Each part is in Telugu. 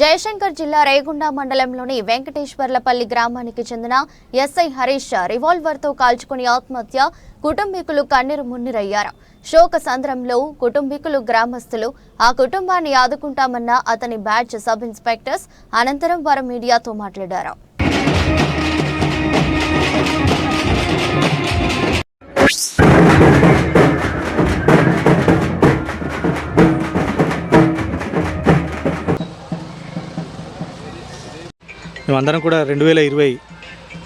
జయశంకర్ జిల్లా రేగుండ మండలంలోని వెంకటేశ్వర్లపల్లి గ్రామానికి చెందిన ఎస్ఐ హరీష్ రివాల్వర్తో కాల్చుకుని ఆత్మహత్య. కుటుంబీకులు కన్నీరు మున్నీరయ్యారు. శోక సంద్రంలో కుటుంబీకులు, గ్రామస్తులు ఆ కుటుంబాన్ని ఆదుకుంటామన్న అతని బ్యాచ్ సబ్ ఇన్స్పెక్టర్స్ అనంతరం వారు మీడియాతో మాట్లాడారు. మేమందరం కూడా 2020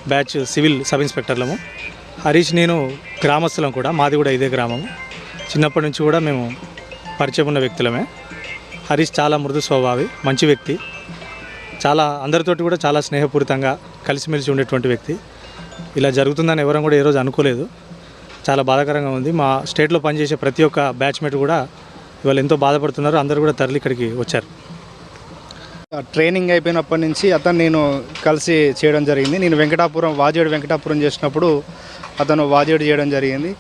బ్యాచ్ సివిల్ సబ్ ఇన్స్పెక్టర్లము. హరీష్ నేను గ్రామస్తులం కూడా, మాది కూడా ఇదే గ్రామం. చిన్నప్పటి నుంచి కూడా మేము పరిచయం ఉన్న వ్యక్తులమే. హరీష్ చాలా మృదు స్వభావి, మంచి వ్యక్తి, చాలా అందరితోటి కూడా చాలా స్నేహపూరితంగా కలిసిమెలిసి ఉండేటువంటి వ్యక్తి. ఇలా జరుగుతుందని ఎవరం కూడా ఏ రోజు అనుకోలేదు. చాలా బాధాకరంగా ఉంది. మా స్టేట్లో పనిచేసే ప్రతి ఒక్క బ్యాచ్మేట్ కూడా ఇవాళ ఎంతో బాధపడుతున్నారు. అందరూ కూడా తరలి ఇక్కడికి వచ్చారు. ట్రైనింగ్ అయిపోయినప్పటి నుంచి అతను నేను కలిసి చేయడం జరిగింది. నేను వాజేడు వెంకటాపురం చేసినప్పుడు అతను వాజేడు చేయడం జరిగింది.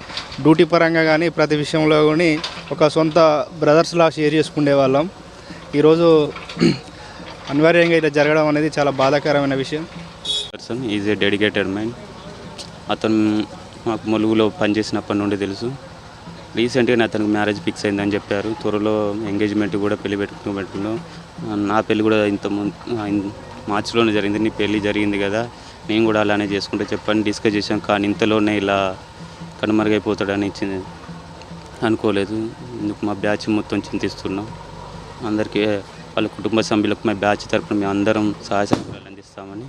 డ్యూటీ పరంగా కానీ ప్రతి విషయంలో కానీ ఒక సొంత బ్రదర్స్లా షేర్ చేసుకునే వాళ్ళం. ఈరోజు అనివార్యంగా ఇలా జరగడం అనేది చాలా బాధాకరమైన విషయం. Is a dedicated mind. అతను మాకు ములుగులో పనిచేసినప్పటి నుండి తెలుసు. రీసెంట్గా అతనికి మ్యారేజ్ ఫిక్స్ అయిందని చెప్పారు. త్వరలో ఎంగేజ్మెంట్ కూడా పెళ్లి పెట్టుకున్నాం. నా పెళ్లి కూడా మార్చిలోనే జరిగింది. నీ పెళ్లి జరిగింది కదా, నేను కూడా అలానే చేసుకుంటే చెప్పని డిస్కస్ చేశాం. కానీ ఇంతలోనే ఇలా కనుమరుగైపోతాడని అనుకోలేదు. ఇందుకు మా బ్యాచ్ మొత్తం చింతిస్తున్నాం. అందరికీ వాళ్ళ కుటుంబ సభ్యులకు మా బ్యాచ్ తరఫున మేము అందరం సహాయ సహకారాలు అందిస్తామని